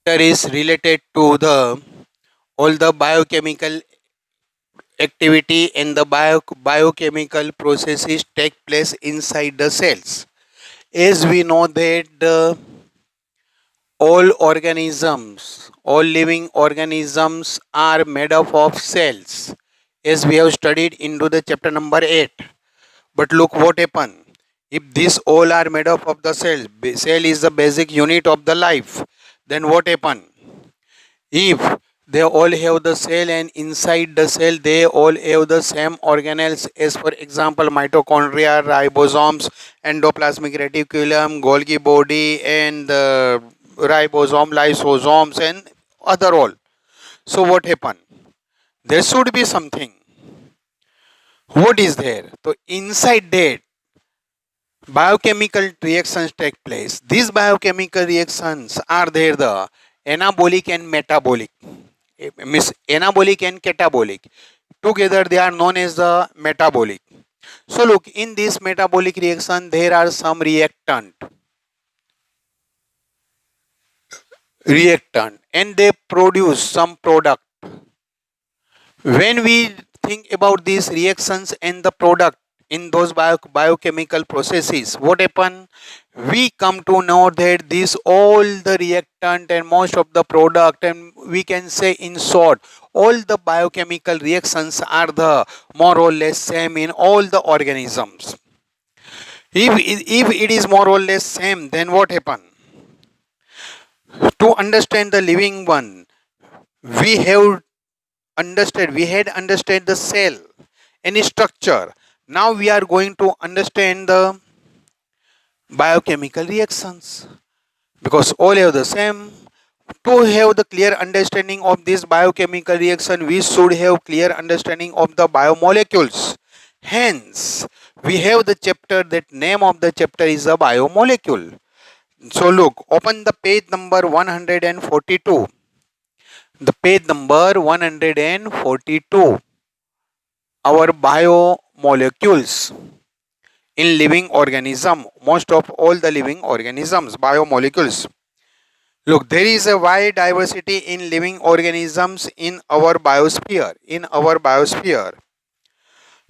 chapter is related to the all the biochemical activity and the biochemical processes take place inside the cells. As we know that all living organisms are made up of cells, as we have studied into the chapter number 8. But look what happened. If these all are made up of the cell, cell is the basic unit of the life, then what happened? If they all have the cell and inside the cell they all have the same organelles, as for example mitochondria, ribosomes, endoplasmic reticulum, Golgi body, and ribosome, lysosomes, and other all. So what happened? There should be something. What is there? So inside that biochemical reactions take place. These biochemical reactions are there the anabolic and metabolic. Means anabolic and catabolic. Together they are known as the metabolic. So look, in this metabolic reaction there are some reactant and they produce some product. When we think about these reactions and the product in those biochemical processes, what happen? We come to know that these all the reactant and most of the product, and we can say in short, all the biochemical reactions are the more or less same in all the organisms. If it is more or less same, then what happen? To understand the living one, we have we had understand the cell, any structure. Now we are going to understand the biochemical reactions, because all have the same. To have the clear understanding of this biochemical reaction, we should have clear understanding of the biomolecules. Hence, we have the chapter, that name of the chapter is a biomolecule. So look, open the page number 142. The page number 142. Our biomolecules in living organism, most of all the living organisms, biomolecules. Look, there is a wide diversity in living organisms in our biosphere.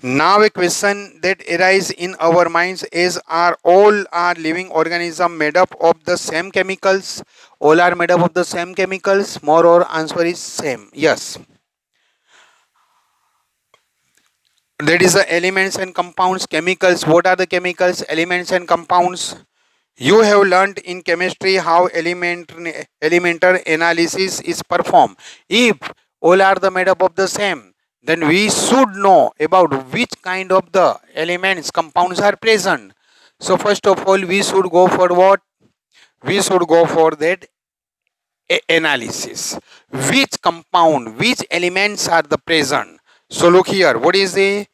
Now a question that arises in our minds is, are all our living organisms made up of the same chemicals? All are made up of the same chemicals? More or answer is same. Yes. That is the elements and compounds. Chemicals. What are the chemicals? Elements and compounds. You have learned in chemistry how elemental analysis is performed. If all are the made up of the same, then we should know about which kind of the elements, compounds are present. So first of all, we should go for what? We should go for that analysis. Which compound, which elements are the present? So look here, what is the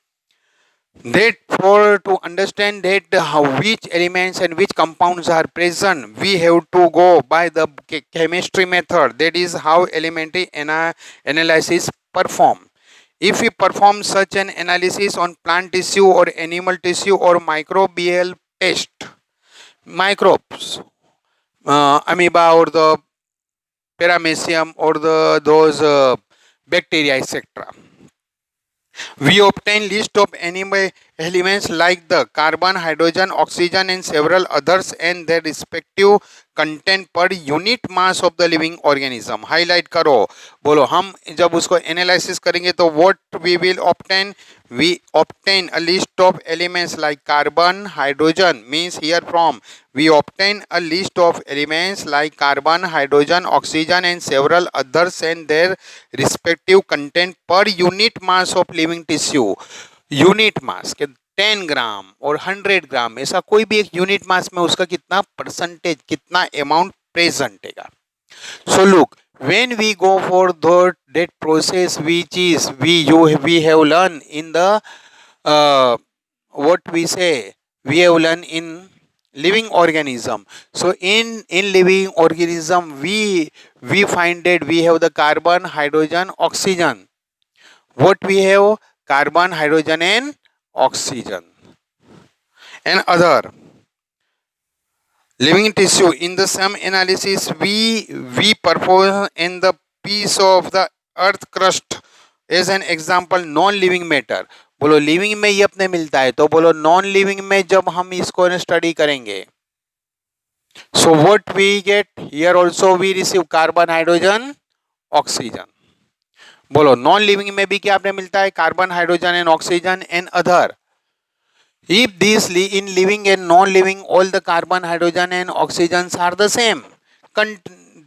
that for to understand that how which elements and which compounds are present, we have to go by the chemistry method. That is how elementary analysis perform. If we perform such an analysis on plant tissue or animal tissue or microbial pest, microbes, amoeba or the paramecium or the those bacteria, etc., we obtain list of elements like the carbon, hydrogen, oxygen and several others and their respective content per unit mass of the living organism. Highlight करो, बोलो हम जब उसको analysis करेंगे तो what we will obtain? We obtain a list of elements like carbon, hydrogen, means here from we obtain a list of elements like carbon, hydrogen, oxygen and several others and their respective content per unit mass of living tissue. Unit mass के 10 ग्राम और 100 ग्राम, ऐसा कोई भी एक unit mass में उसका कितना percentage, कितना अमाउंट प्रेजेंट है. So look, when we go for that process which is we have learned in the what we say, we have learned in living organism. So in living organism we find that we have the carbon, hydrogen, oxygen. What we have? Carbon, hydrogen and oxygen and other. living tissue in the same analysis we perform in the piece of the earth crust as an example non living matter. बोलो living में ये अपने मिलता है, तो बोलो non living में जब हम इसको स्टडी करेंगे, so what we get here also we receive carbon hydrogen oxygen. बोलो नॉन लिविंग में भी क्या आपने मिलता है, carbon hydrogen and oxygen and other. If these in living and non-living, all the carbon, hydrogen and oxygens are the same.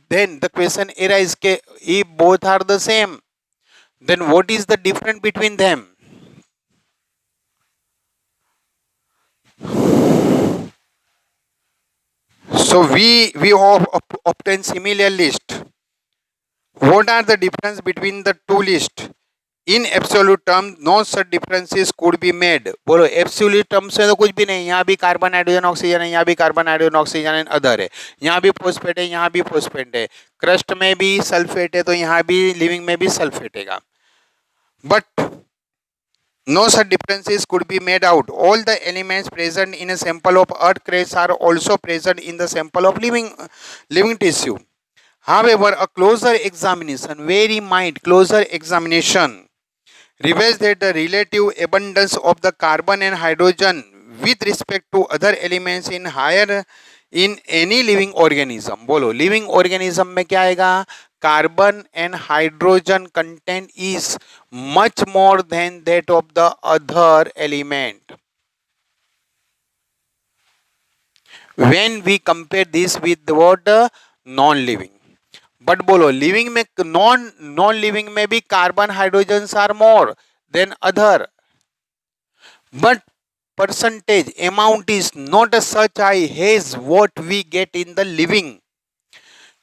Then the question arises, if both are the same, then what is the difference between them? So we obtain similar list. What are the difference between the two lists? In absolute term no such differences could be made. बोलो absolute terms में तो कुछ भी नहीं, यहाँ भी carbon hydrogen oxygen है, यहाँ भी carbon hydrogen oxygen and other है, यहाँ भी फॉस्फेट है, यहाँ भी फॉस्फेट है, क्रस्ट में भी सल्फेट है, तो यहाँ भी लिविंग में भी सल्फेट है. But no such differences could be made out. All the elements present in a sample of earth crust are also present in the sample of living tissue. However, a closer examination, very mind closer examination, reveals that the relative abundance of the carbon and hydrogen with respect to other elements in higher in any living organism. बोलो living organism में क्या आएगा, carbon and hydrogen content is much more than that of the other element when we compare this with the what non living. But बोलो living में non living में भी carbon hydrogen are more than other, but percentage amount is not such high has what we get in the living.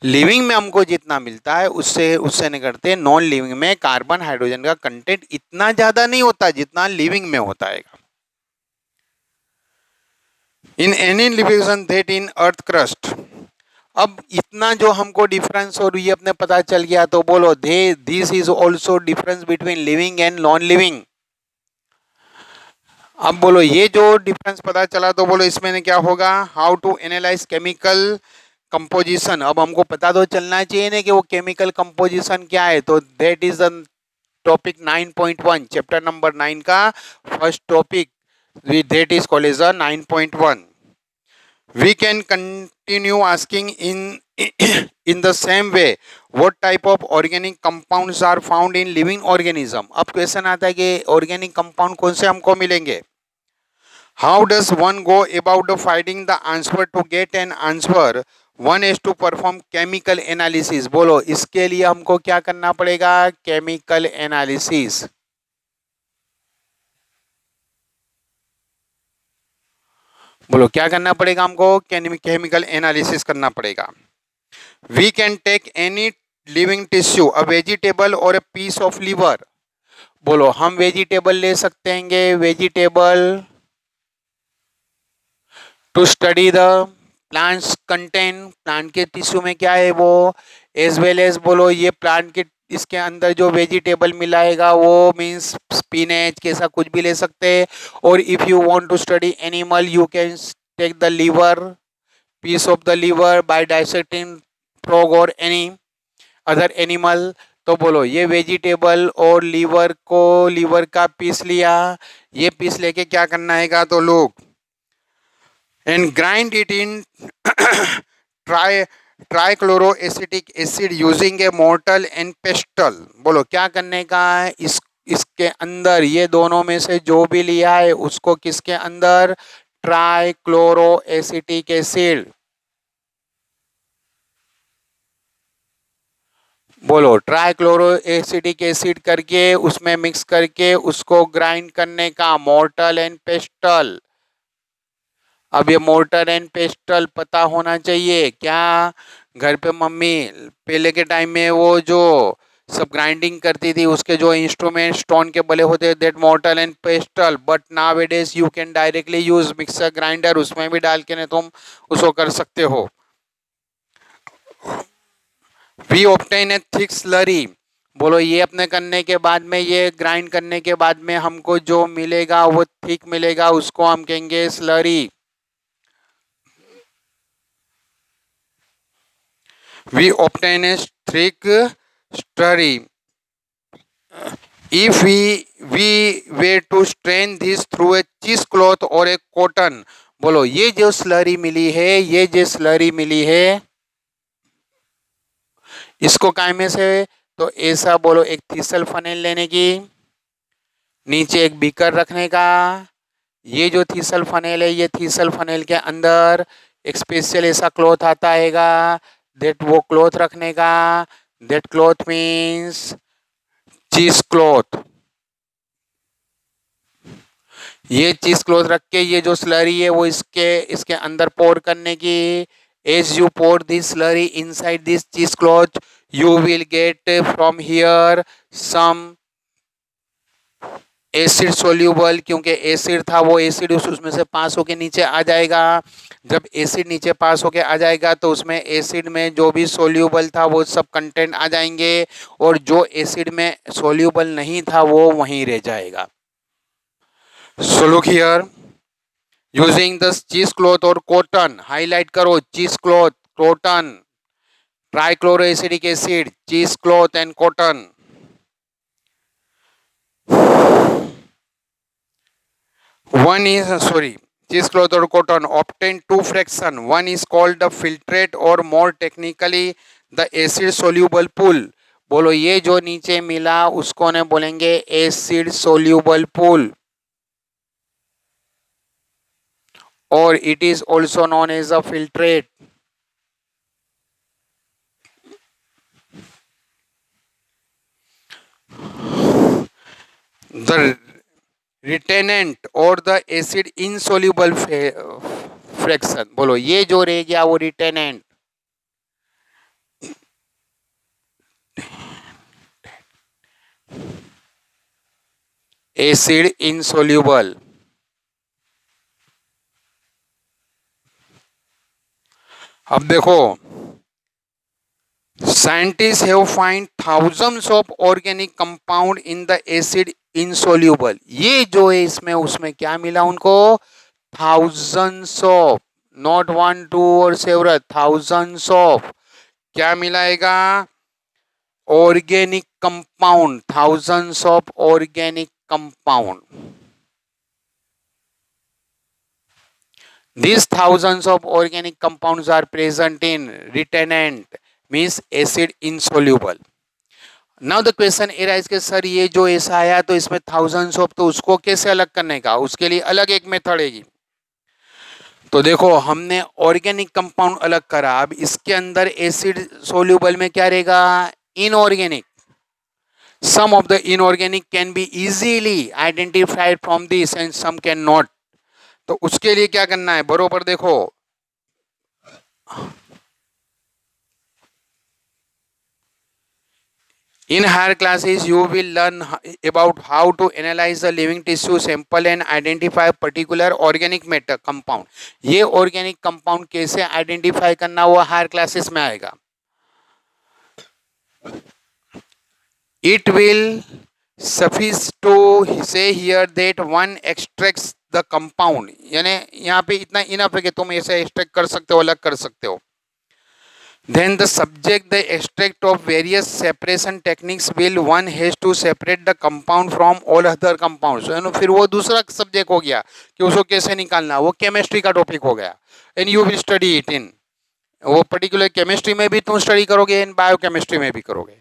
Living में हमको जितना मिलता है उससे नहीं करते, नॉन लिविंग में कार्बन हाइड्रोजन का कंटेंट इतना ज्यादा नहीं होता जितना लिविंग में होता है. In any living that in earth crust. अब इतना जो हमको डिफरेंस और ये अपने पता चल गया, तो बोलो this is also difference between living and non living. अब बोलो ये जो डिफरेंस पता चला, तो बोलो इसमें क्या होगा, how to analyse chemical composition. अब हमको पता तो चलना चाहिए ना कि वो केमिकल कंपोजिशन क्या है. तो that is the topic 9.1 chapter number 9 का first topic, that is called as 9.1. We can continue asking in the same way what type of organic compounds are found in living organism. अब question आता है कि organic compound कौन से हमको मिलेंगे. How does one go about finding the answer? To get an answer one has to perform chemical analysis. बोलो इसके लिए हमको क्या करना पड़ेगा, केमिकल एनालिसिस. बोलो क्या करना पड़ेगा हमको, केमिकल एनालिसिस करना पड़ेगा. We can take any living tissue, a vegetable और अ पीस ऑफ लीवर. बोलो हम वेजिटेबल ले सकते हैं, vegetable to study the plants content, plant के टिश्यू में क्या है वो, एज वेल एज बोलो ये प्लांट के इसके अंदर जो वेजिटेबल मिलाएगा वो मीन्स स्पिनेच कैसा कुछ भी ले सकते हैं. और if you want to study animal you can take the liver, piece of the liver by dissecting frog और एनी अदर एनिमल. तो बोलो ये वेजिटेबल और लीवर का पीस लिया, ये पीस लेके क्या करना है, तो लोग and grind it in trichloroacetic acid using A mortar and pastel. बोलो क्या करने का है, इसके अंदर ये दोनों में से जो भी लिया है उसको किसके अंदर, ट्राइक्लोरोएसिटिक एसिड. बोलो ट्राइक्लोरोएसिटिक एसिड करके उसमें मिक्स करके उसको ग्राइंड करने का, मोर्टल एंड पेस्टल. अब ये मोर्टर एंड पेस्टल पता होना चाहिए. क्या घर पे मम्मी पहले के टाइम में वो जो सब ग्राइंडिंग करती थी उसके जो इंस्ट्रूमेंट स्टोन के बने होते हैं, that mortar and pestle. But nowadays you can directly use mixer grinder, उसमें भी डाल के तुम उसको कर सकते हो. We obtain a thick slurry. बोलो ये अपने करने के बाद में, ये ग्राइंड करने के बाद में हमको जो मिलेगा वो थिक मिलेगा, उसको हम कहेंगे slurry. We obtain a thick slurry. If we were to strain this through a cheesecloth or a cotton, बोलो ये जो स्लरी मिली है, ये जो स्लरी मिली है, इसको काय में से, तो ऐसा बोलो एक थीसल फनेल लेने की, नीचे एक बीकर रखने का, ये जो थीसल फनेल है, ये थीसल फनेल के अंदर एक स्पेशल ऐसा क्लॉथ आता हैगा, दैट वो क्लॉथ रखने का, दैट क्लॉथ मीन्स चीज क्लॉथ। ये चीज क्लॉथ रख के ये जो स्लरी है वो इसके इसके अंदर पोर करने की। As you pour this slurry inside this cheese cloth, you will get from here some acid soluble, क्योंकि एसिड था वो एसिड उसमें से पास होके नीचे आ जाएगा। जब एसिड नीचे पास होके आ जाएगा तो उसमें एसिड में जो भी सोल्यूबल था वो सब कंटेंट आ जाएंगे, और जो एसिड में सोल्यूबल नहीं था वो वहीं रह जाएगा। So look here, using the चीज क्लॉथ और कॉटन, हाईलाइट करो चीज क्लॉथ, कॉटन, ट्राइक्लोरोएसिडिक एसिड, चीज cloth and cotton. One is cheesecloth or cotton obtain two fraction. One is called the filtrate or more technically the acid soluble pool. बोलो ये जो नीचे मिला उसको ने बोलेंगे एसिड सोल्यूबल पूल, और it is also known as a filtrate. The retentate और द एसिड इनसोल्यूबल फ्रैक्शन, बोलो ये जो रह गया वो रिटेनेंट, एसिड इनसोल्यूबल। अब देखो, scientists have find thousands of organic compound in the acid insoluble। ये जो है इसमें उसमें क्या मिला उनको, thousands of, not one two और several, thousands of क्या मिलाएगा, organic compound, thousands of organic compound। These thousands of organic compounds are present in retenant, means acid insoluble। Now the question arise के सर ये जो ऐसा आया तो इसमें thousands of, तो उसको कैसे अलग करने का, उसके लिए अलग एक मेथड है। तो देखो हमने ऑर्गेनिक कंपाउंड अलग करा, अब इसके अंदर एसिड सोल्यूबल में क्या रहेगा, inorganic. Some of the inorganic can be easily identified from this and some can not. तो उसके लिए क्या करना है, बरोबर देखो, in higher classes you will learn about how to analyze the living tissue sample and identify particular organic matter compound। ये organic compound कैसे identify करना वो higher classes में आएगा। It will suffice to say here that one extracts the compound, यानी यहाँ पे इतना इनफ है कि तुम ऐसे एक्सट्रैक्ट कर सकते हो, अलग कर सकते हो। Then the subject the extract of various separation techniques will one has to separate the compound from all other compounds। फिर वो दूसरा सब्जेक्ट हो गया कि उसको कैसे निकालना, वो केमिस्ट्री का टॉपिक हो गया। And you will study it in, वो पर्टिकुलर केमिस्ट्री में भी तुम स्टडी करोगे, इन बायोकेमिस्ट्री में भी करोगे।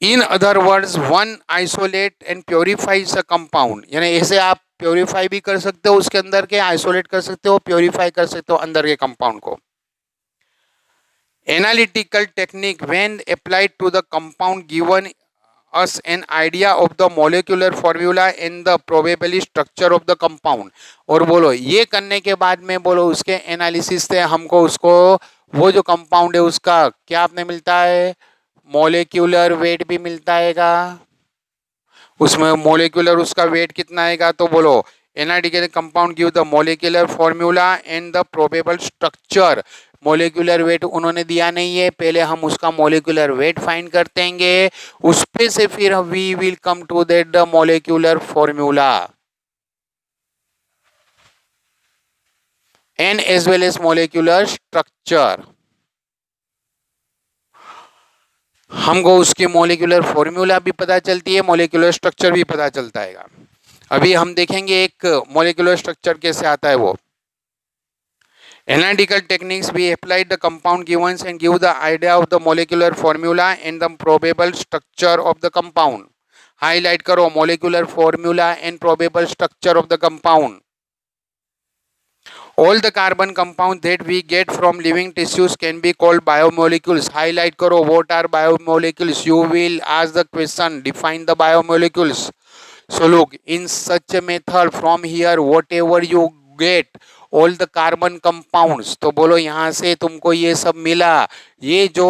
In other words one isolate and purifiers a compound, यानी ऐसे आप प्योरीफाई भी कर सकते हो उसके अंदर के, आइसोलेट कर सकते हो, प्योरीफाई कर सकते हो अंदर के कंपाउंड को। Analytical technique when applied to the compound given us an idea of the molecular formula and the probable structure of the compound। और बोलो ये करने के बाद में बोलो उसके एनालिसिस से हमको उसको वो जो कंपाउंड है उसका क्या आपने मिलता है, मोलिक्यूलर वेट भी मिलता हैगा। उसमें मोलिकुलर उसका वेट कितना आएगा, तो बोलो analytical compound give the molecular formula and the probable structure. Molecular weight उन्होंने दिया नहीं है, पहले हम उसका मोलिकुलर वेट फाइंड करते हैं, उस पे से फिर we will come to that the molecular formula and as well as molecular structure. हमको उसकी मोलिकुलर फॉर्मूला भी पता चलती है, मोलिकुलर स्ट्रक्चर भी पता चलता है। अभी हम देखेंगे एक मोलिकुलर स्ट्रक्चर कैसे आता है वो। Analytical techniques we apply the compound given and give the idea of the molecular formula and the probable structure of the compound. Highlight करो molecular formula and probable structure of the compound. All the carbon compounds that we get from living tissues can be called biomolecules. Highlight करो what are biomolecules. You will ask the question, define the biomolecules. So look, in such a method from here whatever you get all the carbon compounds, तो बोलो यहाँ से तुमको ये सब मिला, ये जो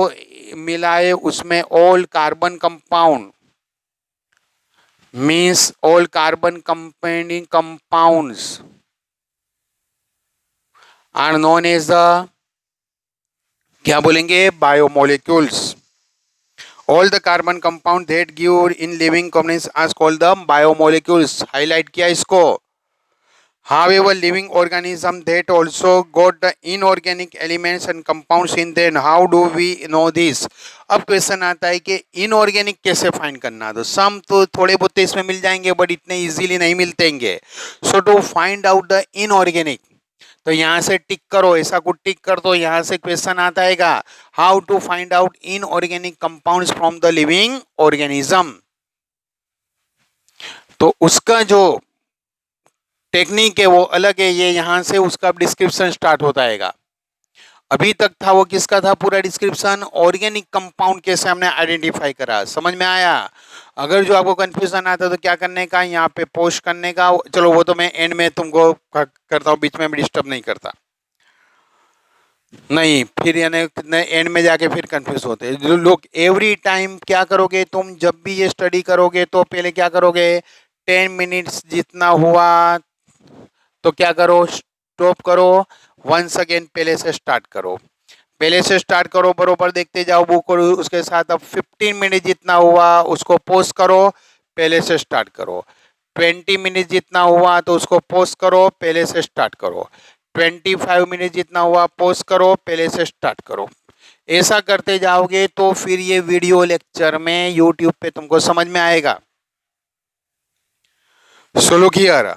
मिला है उसमें all carbon compound means all carbon containing compounds are known as the, क्या बोलेंगे, biomolecules. All the carbon compound that give in living companies are called the biomolecules. Highlight किया इसको. However, living organism that also got the inorganic elements and compounds in them. How do we know this? अब question आता है कि inorganic कैसे find करना. तो सम तो थोड़े बहुत इसमें मिल जाएंगे बट इतने इजीली नहीं मिलतेंगे. So to find out the inorganic, तो यहाँ से टिक करो, ऐसा कुछ टिक कर दो, यहाँ से क्वेश्चन आता है how to find out inorganic compounds from the living organism. तो उसका जो टेक्निक है वो अलग है. ये यहाँ से उसका डिस्क्रिप्शन स्टार्ट होता है. अभी तक था वो किसका था पूरा डिस्क्रिप्शन, ऑर्गेनिक कंपाउंड कैसे हमने आइडेंटिफाई करा. समझ में आया. अगर जो आपको कंफ्यूजन आता है तो क्या करने का, यहाँ पे पोस्ट करने का. चलो वो तो मैं एंड में तुमको करता हूँ, बीच में डिस्टर्ब नहीं करता. नहीं फिर यानी एंड में जाके फिर कंफ्यूज होते हैं लोग. एवरी टाइम क्या करोगे तुम, जब भी ये स्टडी करोगे तो पहले क्या करोगे, 10 मिनट्स जितना हुआ तो क्या करो, स्टॉप करो, वंस अगेन पहले से स्टार्ट करो. पहले से स्टार्ट करो, बरोबर देखते जाओ बुक और उसके साथ. अब 15 मिनट जितना हुआ उसको पोस्ट करो, पहले से स्टार्ट करो. 20 मिनट जितना हुआ तो उसको पोस्ट करो, पहले से स्टार्ट करो. 25 मिनट जितना हुआ पोस्ट करो, पहले से स्टार्ट करो. ऐसा करते जाओगे तो फिर ये वीडियो लेक्चर में यूट्यूब पे तुमको समझ में आएगा. So look here.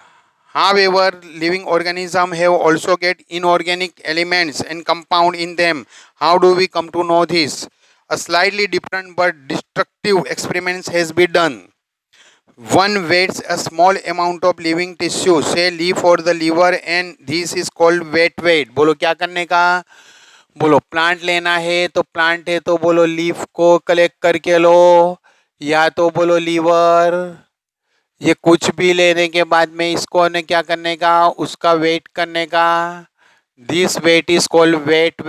However, living organisms have also get inorganic elements and compound in them. How do we come to know this? A slightly different but destructive experiments has been done. One weighs a small amount of living tissue, say leaf or the liver, and this is called weight. बोलो क्या करने का, बोलो plant लेना है तो plant है तो बोलो लीफ को कलेक्ट करके लो, या तो बोलो लीवर. ये कुछ भी लेने के बाद में इसको ने क्या करने का, उसका वेट करने का. This weight is called weight.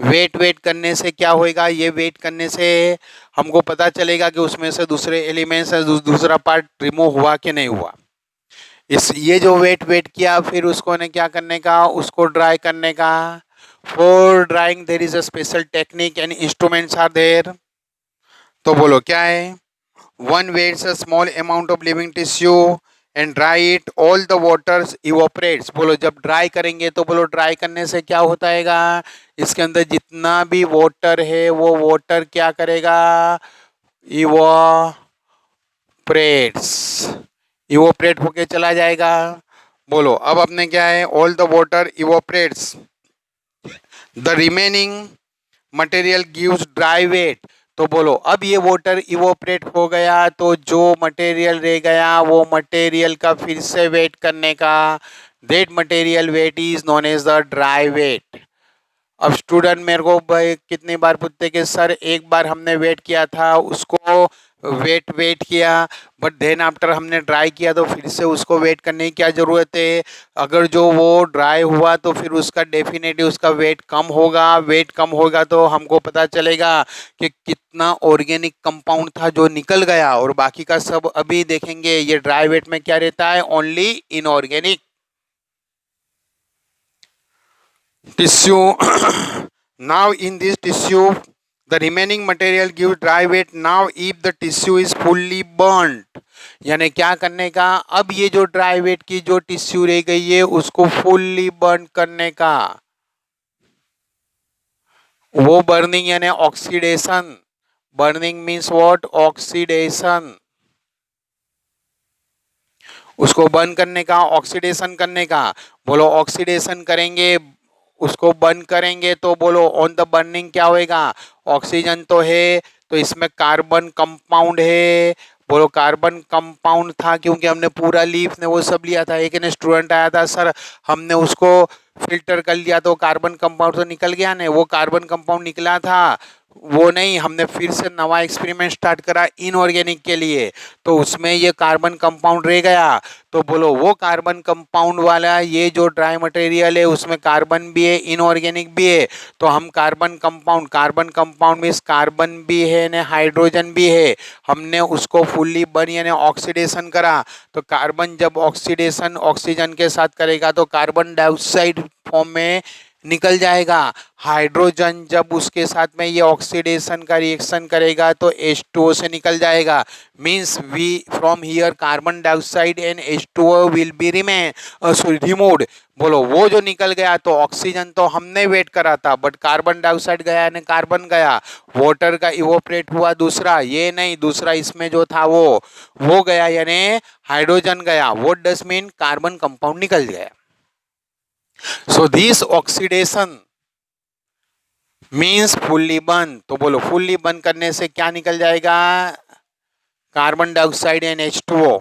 Weight करने से क्या होएगा, ये वेट करने से हमको पता चलेगा कि उसमें से दूसरे एलिमेंट्स दूसरा पार्ट रिमूव हुआ कि नहीं हुआ. इस ये जो वेट किया फिर उसको ने क्या करने का, उसको ड्राई करने का. For drying there is a special technique and instruments are there. तो बोलो क्या है. One weighs a small amount of living tissue and dry it. All the waters evaporates. बोलो जब ड्राई करेंगे तो बोलो ड्राई करने से क्या होता है, इसके अंदर जितना भी वाटर है वो वाटर क्या करेगा, इवोपरेट होके चला जाएगा. बोलो अब अपने क्या है, all the water evaporates, the remaining material gives dry weight. तो बोलो अब ये वाटर इवोपरेट हो गया तो जो मटेरियल रह गया वो मटेरियल का फिर से वेट करने का. That material weight is known as the dry weight. अब स्टूडेंट मेरे को भाई कितनी बार पूछते कि सर एक बार हमने वेट किया था उसको वेट किया बट देन आफ्टर हमने ड्राई किया तो फिर से उसको वेट करने की क्या ज़रूरत है. अगर जो वो ड्राई हुआ तो फिर उसका डेफिनेटली उसका वेट कम होगा तो हमको पता चलेगा कि कितना ऑर्गेनिक कंपाउंड था जो निकल गया और बाकी का सब अभी देखेंगे. ये ड्राई वेट में क्या रहता है, only inorganic tissue. Now in this tissue the remaining material gives dry weight. Now if the tissue is fully burnt, यानी क्या करने का, अब ये जो ड्राई वेट की जो टिश्यू रह गई है उसको फुल्ली बर्न करने का. वो बर्निंग यानी oxidation. Burning means what? Oxidation. उसको बर्न करने का, ऑक्सीडेशन करने का। बोलो ऑक्सीडेशन करेंगे, उसको बर्न करेंगे तो बोलो ऑन द बर्निंग क्या होएगा? ऑक्सीजन तो है, तो इसमें कार्बन कंपाउंड है। बोलो कार्बन कंपाउंड था क्योंकि हमने पूरा लीफ ने वो सब लिया था। एक ने स्टूडेंट आया था, सर हमने उसको फिल्टर कर लिया तो कार्बन कंपाउंड तो निकल गया ना। वो कार्बन कंपाउंड निकला था, वो नहीं, हमने फिर से नवा एक्सपेरिमेंट स्टार्ट करा इनऑर्गेनिक के लिए, तो उसमें ये कार्बन कंपाउंड रह गया। तो बोलो वो कार्बन कंपाउंड वाला ये जो ड्राई मटेरियल है उसमें कार्बन भी है, इनऑर्गेनिक भी है। तो हम कार्बन कंपाउंड मीन्स कार्बन भी है ना, हाइड्रोजन भी है। हमने उसको फुल्ली बर्न यानी ऑक्सीडेशन करा। तो कार्बन जब ऑक्सीडेशन ऑक्सीजन के साथ करेगा तो कार्बन डाइऑक्साइड फॉर्म में निकल जाएगा। हाइड्रोजन जब उसके साथ में ये ऑक्सीडेशन का रिएक्शन करेगा तो H2O से निकल जाएगा। Means we from here carbon dioxide and H2O will be removed. बोलो वो जो निकल गया तो ऑक्सीजन तो हमने वेट करा था, बट कार्बन डाइऑक्साइड गया यानी कार्बन गया। वाटर का इवोपरेट हुआ दूसरा, ये नहीं, दूसरा इसमें जो था वो गया यानी हाइड्रोजन गया। What does mean? Carbon compound निकल गया। So this oxidation means fully burn। तो बोलो फुल्ली बर्न करने से क्या निकल जाएगा? Carbon dioxide and H2O,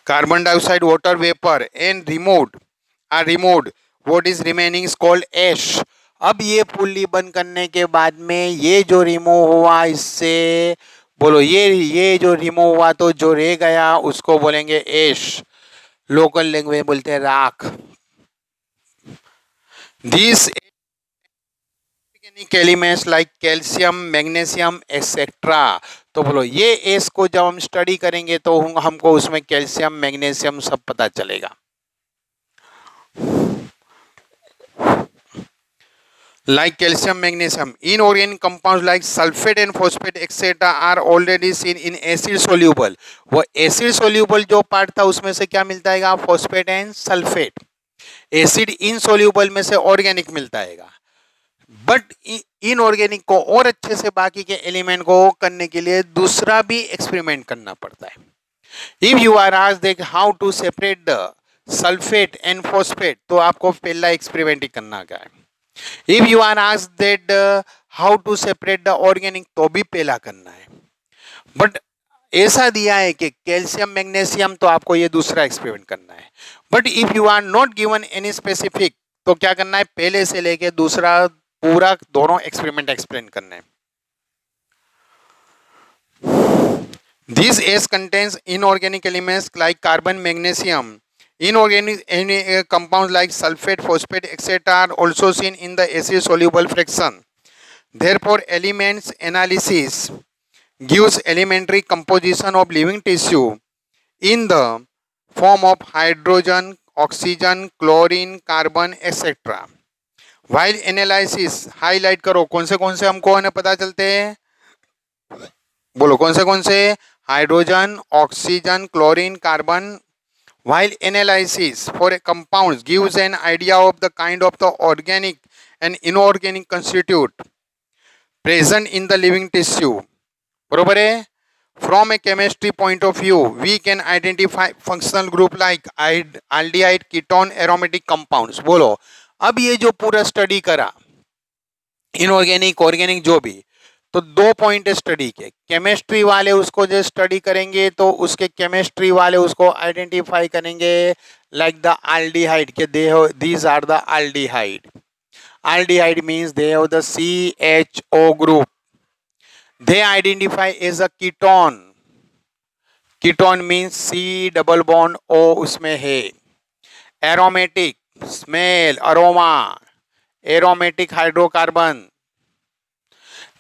carbon dioxide water vapour and removed what is remaining is called ash. अब ये फुल्ली बर्न करने के बाद में ये जो रिमूव हुआ इससे, बोलो ये जो रिमूव हुआ तो जो रह गया उसको बोलेंगे एश, लोकल लैंग्वेज में बोलते हैं राख। This elements like calcium, magnesium etcetera. तो बोलो ये एस को जब हम स्टडी करेंगे तो हमको उसमें कैल्शियम मैग्नीशियम सब पता चलेगा। Like calcium, magnesium, inorganic compounds like sulfate and phosphate etc. are already seen in acid soluble। वो acid soluble जो पार्ट था उसमें से क्या मिलता है? Phosphate and sulphate. Acid insoluble में से ऑर्गेनिक मिलता है। बट इनऑर्गेनिक को और अच्छे से बाकी के एलिमेंट को करने के लिए दूसरा भी एक्सपेरिमेंट करना पड़ता है। If you are asked that how to separate the sulphate and phosphate, तो आपको पहला एक्सपेरिमेंट ही करना क्या है। If you are asked that how to separate the organic, तो भी पहला करना है। बट ऐसा दिया है कि कैल्शियम मैग्नीशियम, तो आपको ये दूसरा एक्सपेरिमेंट करना है। But if you are not given any specific, तो क्या करना है? पहले से लेके दूसरा पूरा दोनों एक्सपेरिमेंट एक्सप्लेन करने हैं। This S contains inorganic elements like carbon, magnesium. Inorganic compounds like sulfate, phosphate, etc. are also seen in the acid soluble fraction. Therefore, elements analysis gives elementary composition of living tissue in the form of hydrogen, oxygen, chlorine, carbon, etc. While analysis highlight करो कौन से हमको है पता चलते हैं? बोलो कौन से? Hydrogen, oxygen, chlorine, carbon. While analysis for a compounds gives an idea of the kind of the organic and inorganic constitute present in the living tissue। बरोबर है? From a chemistry point of view, we can identify functional group like aldehyde, ketone, aromatic compounds। बोलो अब ये जो पूरा study करा inorganic organic जो भी, तो दो पॉइंट स्टडी के। केमिस्ट्री वाले उसको जो स्टडी करेंगे तो उसके केमिस्ट्री वाले उसको आइडेंटिफाई करेंगे लाइक द एल्डिहाइड के these are the aldehyde. Aldehyde means they have the CHO group. They identify as a ketone. Ketone means C double bond O उसमें है। Aromatic, smell, aroma, aromatic hydrocarbon.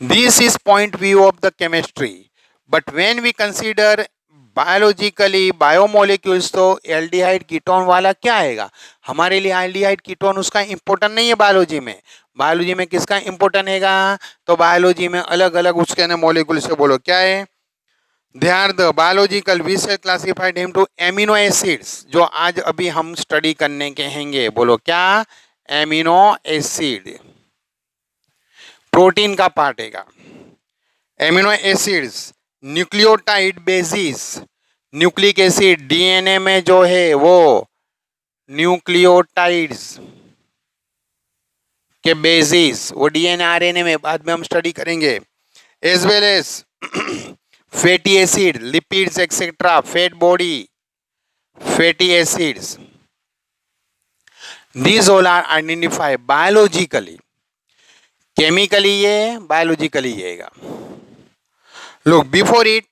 This is point view of the chemistry, but when we consider biologically biomolecules, तो aldehyde ketone वाला क्या आएगा हमारे लिए? Aldehyde ketone उसका important नहीं है बायोलॉजी में। बायोलॉजी में किसका इंपॉर्टेंट हैगा? तो बायोलॉजी में अलग अलग उसके ना मॉलिक्यूल से बोलो क्या है? They are the biological we say classified him to amino acids, जो आज अभी हम स्टडी करने के हैंगे। बोलो क्या? एमिनो एसिड प्रोटीन का पार्ट हैगा। Amino acids, nucleotide basis, nucleic acid DNA में जो है वो न्यूक्लियोटाइड्स के बेसिस, वो डीएनए आरएनए में बाद में हम स्टडी करेंगे, as well as fatty acid, lipids etcetera, fat body, fatty acids, these all are identified biologically. Chemically ये, biologically येगा. Look, before it,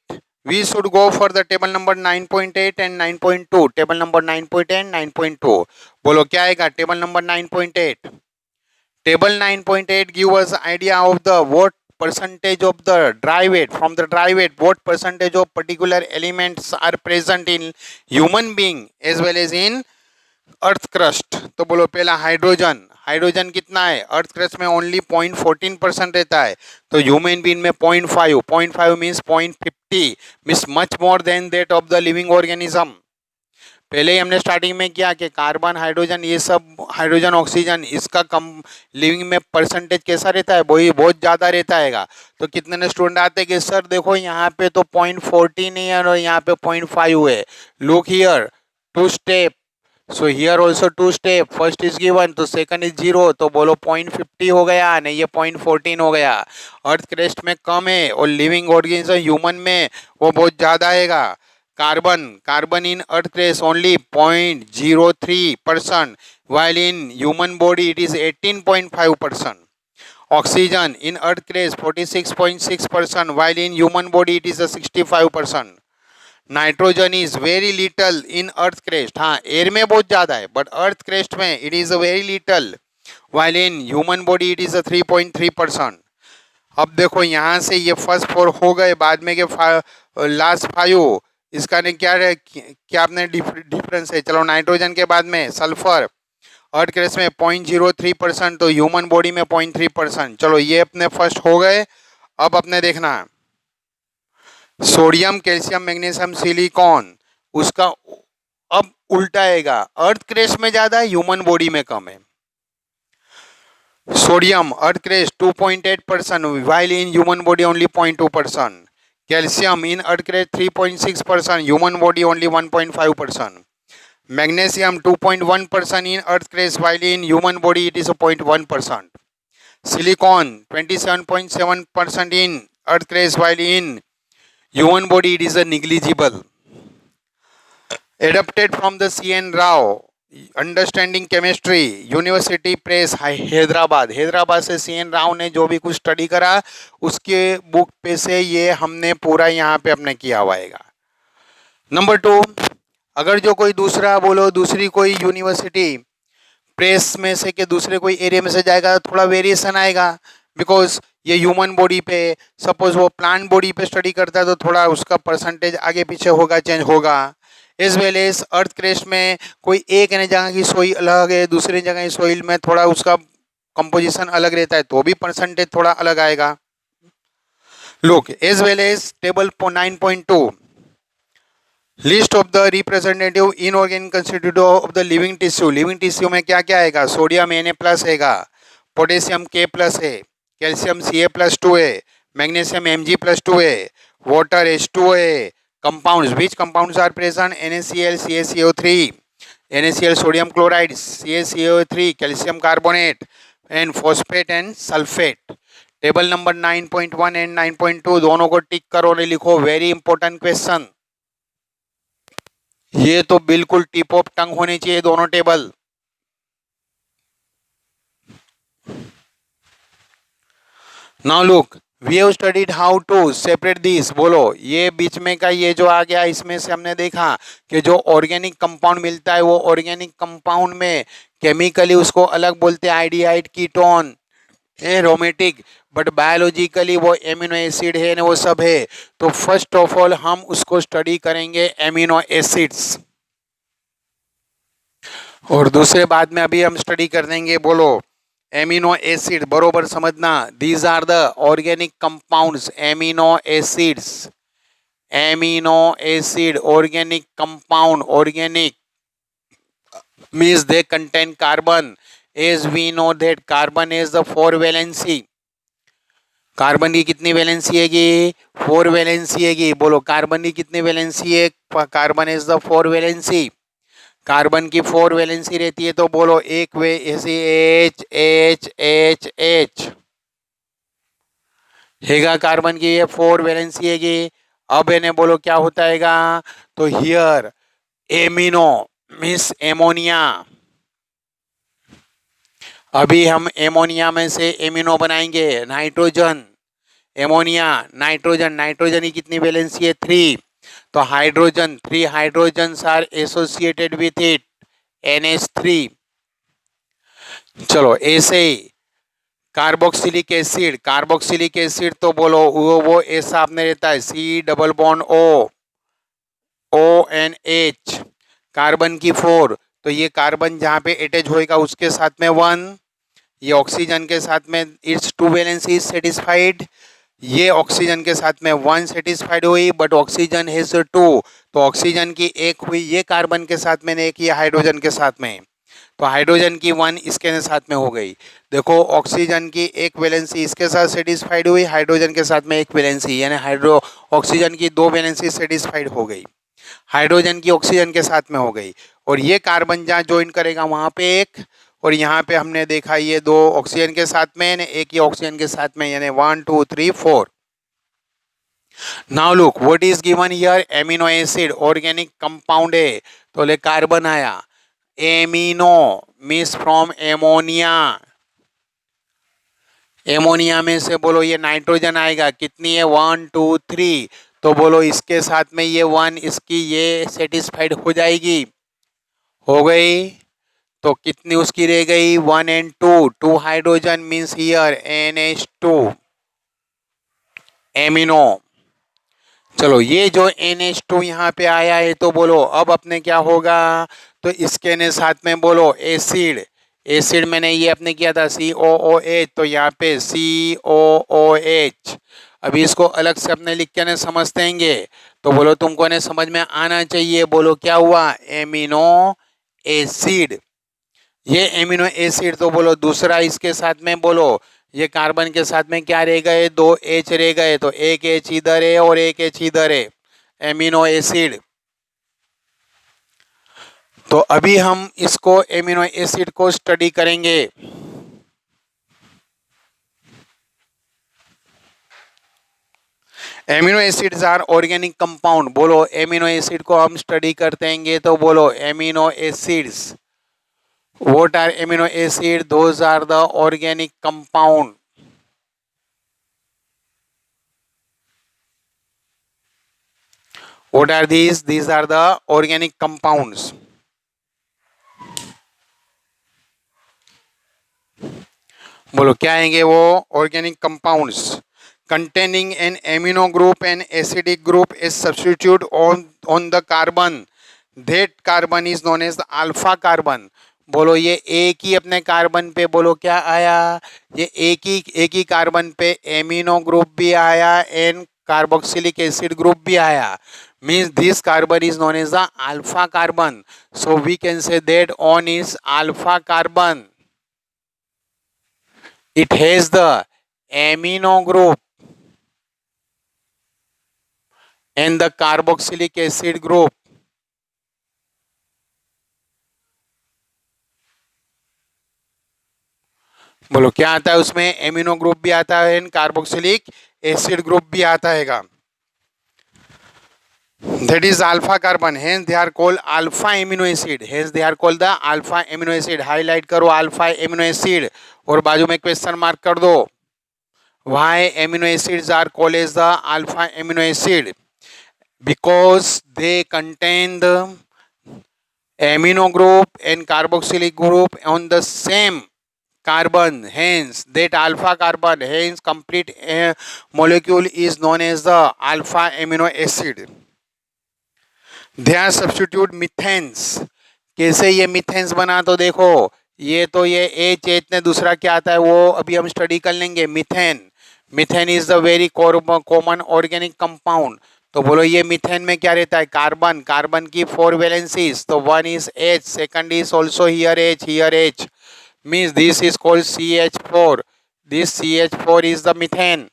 we should go for the table number 9.8 and 9.2. Table number 9.8 and 9.2. बोलो क्या आएगा table number 9.8? Table 9.8 give us idea of the what percentage of the dry weight, from the dry weight, what percentage of particular elements are present in human being as well as in earth crust. तो बोलो पहला hydrogen, hydrogen कितना है earth crust में? Only 0.14% रहता है. तो human being में 0.5, 0.5 means 0.50, means much more than that of the living organism. पहले ही हमने स्टार्टिंग में किया कि कार्बन, हाइड्रोजन, ये सब हाइड्रोजन, ऑक्सीजन, इसका कम लिविंग में परसेंटेज कैसा रहता है? वही बहुत ज़्यादा रहता है. तो कितने ने स्टूडेंट आते हैं कि सर देखो यहाँ पे तो 0.14 है और यहाँ पे 0.5 है. Look here, 2 step. So here also 2 step. First is given तो सेकंड इज 0. तो बोलो 0.50 हो गया, नहीं ये 0.14 हो गया. अर्थ क्रेस्ट में कम है और लिविंग ऑर्गेनिज्म ह्यूमन में वो बहुत ज़्यादा आएगा. Carbon in earth crest only 0.03%, while in human body it is 18.5%. Oxygen in earth crust 46.6%, while in human body it is a 65%. Nitrogen is very little in earth crest. हाँ, air में बहुत ज़्यादा है बट अर्थ क्रेस्ट में it is a very little, while in human body it is a 3.3%. अब देखो यहाँ से ये फर्स्ट 4 हो गए, बाद में के लास्ट 5 इसका ने क्या आपने डिफरेंस है? चलो नाइट्रोजन के बाद में सल्फर अर्थ क्रेस्ट में 0.03%, तो ह्यूमन बॉडी में 0.3%. चलो ये अपने फर्स्ट हो गए. अब अपने देखना सोडियम, कैल्शियम, मैग्नीशियम, सिलिकॉन, उसका अब उल्टा आएगा. अर्थ क्रेस्ट में ज्यादा है, ह्यूमन बॉडी में कम है. Sodium earth crest 2.8%, while in human body only 0.2%. Calcium in earth crest 3.6%, human body only 1.5%. Magnesium 2.1% in earth crust, while in human body it is 0.1%. Silicon 27.7% in earth crust, while in human body it is a negligible. Adapted from the C.N. Rao, understanding chemistry, university press Hyderabad. Hyderabad से C.N. Rao ने जो भी कुछ study करा उसके book पे से ये हमने पूरा यहाँ पे अपने किया हुआ है. नंबर 2, अगर जो कोई दूसरा बोलो दूसरी कोई यूनिवर्सिटी प्रेस में से के दूसरे कोई एरिया में से जाएगा तो थोड़ा वेरिएशन आएगा, बिकॉज ये ह्यूमन बॉडी पे, सपोज वो प्लांट बॉडी पे स्टडी करता है तो थोड़ा उसका परसेंटेज आगे पीछे होगा, चेंज होगा. As well as earth crust में कोई एक जगह की सोइल अलग है, दूसरी जगह की सोइल में थोड़ा उसका कंपोजिशन अलग रहता है तो भी परसेंटेज थोड़ा अलग आएगा. Look, as well as table 9.2, list of the representative inorganic constitute of the living tissue. Living tissue में क्या क्या आएगा? सोडियम Na+ आएगा, पोटेशियम K+ है, कैल्शियम Ca+2 है, मैग्नीशियम Mg+2 है, वाटर H2O है. Compounds, which compounds are present? NaCl, CaCO3, NaCl sodium chloride, CaCO3 calcium carbonate, and phosphate and sulphate. Table number 9.1 and 9.2 दोनों को टिक करो और लिखो. Very important question. ये तो बिल्कुल टिप ऑफ टंग होनी चाहिए दोनों table. Now look, we have studied how to separate this. बोलो ये बीच में का ये जो आ गया इसमें से हमने देखा कि जो ऑर्गेनिक कंपाउंड मिलता है वो ऑर्गेनिक कंपाउंड में केमिकली उसको अलग बोलते हैं आइडियाइड, कीटोन, एरोमेटिक, बट बायोलॉजिकली वो एमिनो एसिड है ना, वो सब है. तो फर्स्ट ऑफ ऑल हम उसको स्टडी करेंगे एमिनो एसिड्स, और दूसरे बाद में अभी हम स्टडी कर देंगे. बोलो एमिनो एसिड, बरोबर समझना. These are the organic compounds. Amino acids, amino acid organic compound. Organic means they contain carbon, as we know that carbon is the 4 valency. Carbon की कितनी वैलेंसी हैगी? 4 वैलेंसी हैगी। बोलो कार्बन की कितनी वैलेंसी है? Carbon is the 4 valency. Carbon की 4 valency रहती है तो बोलो एक वे ऐसी एच एच एच एच हैगा। कार्बन की ये 4 वैलेंसी हैगी। अब इन्हें बोलो क्या होता हैगा? तो हियर एमिनो मीन्स एमोनिया। अभी हम एमोनिया में से एमिनो बनाएंगे। नाइट्रोजन, एमोनिया, नाइट्रोजन, नाइट्रोजन की कितनी वैलेंसी है? 3। तो hydrogen, 3 hydrogen are associated with it, NH3। चलो ऐसे ही कार्बोक्सिलिक एसिड, कार्बोक्सिलिक एसिड तो बोलो वो ऐसा आपने रहता है C double bond O, ONH। Carbon की 4, तो ये कार्बन जहां पे अटैच होएगा उसके साथ में 1, ये ऑक्सीजन के साथ में इट्स 2 वैलेंसी सेटिस्फाइड। ये ऑक्सीजन के साथ में 1 सेटिस्फाइड हुई बट ऑक्सीजन हैज 2, तो ऑक्सीजन की एक हुई ये कार्बन के साथ में, एक ये हाइड्रोजन के साथ में, तो हाइड्रोजन की 1 इसके साथ में हो गई। देखो ऑक्सीजन की एक वैलेंसी इसके साथ सेटिस्फाइड हुई, हाइड्रोजन के साथ में एक वैलेंसी, यानी हाइड्रो ऑक्सीजन की 2 वैलेंसी सेटिस्फाइड हो गई, हाइड्रोजन की ऑक्सीजन के साथ में हो गई। और ये कार्बन जहाँ ज्वाइन करेगा वहाँ पे एक, और यहाँ पे हमने देखा ये 2 ऑक्सीजन के साथ में एक ही ऑक्सीजन के साथ में, यानी 1 2 3 4। Now look what is given here? Amino acid organic compound है, तो ले कार्बन आया। Amino means from ammonia, ammonia में से बोलो ये नाइट्रोजन आएगा, कितनी है? 1 2 3, तो बोलो इसके साथ में ये 1 इसकी ये सेटिस्फाइड हो जाएगी, हो गई। तो कितनी उसकी रह गई? 1 and 2, 2 hydrogen means here NH2 amino. चलो ये जो NH2 यहाँ पे आया है तो बोलो अब अपने क्या होगा? तो इसके ने साथ में बोलो एसिड, एसिड मैंने ये अपने किया था COOH, तो यहाँ पे COOH। अभी इसको अलग से अपने लिख के ने समझतेंगे, तो बोलो तुमको ने समझ में आना चाहिए। बोलो क्या हुआ? Amino acid. ये एमिनो एसिड तो बोलो दूसरा इसके साथ में बोलो ये कार्बन के साथ में क्या रह गए? 2 H रह गए, तो एक H इधर है और एक H इधर है, एमिनो एसिड। तो अभी हम इसको एमिनो एसिड को स्टडी करेंगे। Amino acids are organic compound. बोलो एमिनो एसिड को हम स्टडी करते हैं तो बोलो amino acids. What are amino acids? Those are the organic compound. What are these? These are the organic compounds. बोलो क्या आएंगे वो? organic compounds containing an amino group and acidic group is substitute on the carbon. That carbon is known as the alpha carbon. बोलो ये एक ही अपने carbon पे बोलो क्या आया? ये एक ही कार्बन पे एमिनो ग्रुप भी आया एंड कार्बोक्सिलिक एसिड ग्रुप भी आया। Means this carbon is known as the alpha carbon. So we can say that on is alpha carbon. It has the amino group and the carboxylic acid group. बोलो क्या आता है उसमें? Amino group भी आता है एंड कार्बोक्सिलिक एसिड ग्रुप भी आता है। That is alpha carbon. Hence they are called alpha amino acid. Hence they are called the alpha amino acid. Highlight करो alpha amino acid और बाजू में क्वेश्चन मार्क कर दो। Why amino acids are called as the alpha amino acid? Because they contain the amino group and carboxylic group on the same carbon. Hence that alpha carbon, hence complete molecule is known as the alpha amino acid. They are substitute methanes. कैसे ये methanes बना? तो देखो ये तो ये H H ने दूसरा क्या आता है वो अभी हम स्टडी कर लेंगे। Methane, methane is the very common organic compound. तो बोलो ये मिथेन में क्या रहता है? कार्बन, कार्बन की 4 वैलेंसीज, तो 1 is H, second is also here H, means this is called CH4। This CH4 is the methane.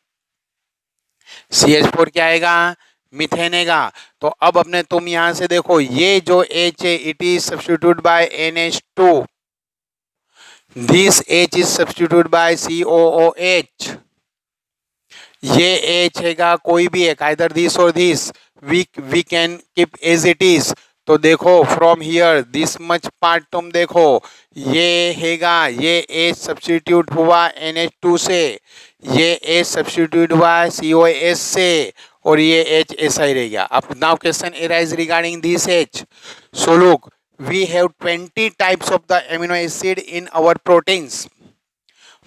CH4 क्या आएगा, मीथेन आएगा। तो अब अपने तुम यहां से देखो, ये जो H है it is substitute by NH2, this H is substitute by COOH। ये H हैगा कोई भी एक, आइदर दिस और this, we can keep as it is. तो देखो from here this much part तुम देखो, ये हैगा, ये H सब्स्टिट्यूट हुआ NH2 से, ये H सब्स्टिट्यूट हुआ COS से, और ये H ऐसा ही रह गया। अब now question arise regarding this H। So look, we have 20 types of the amino acid in our proteins।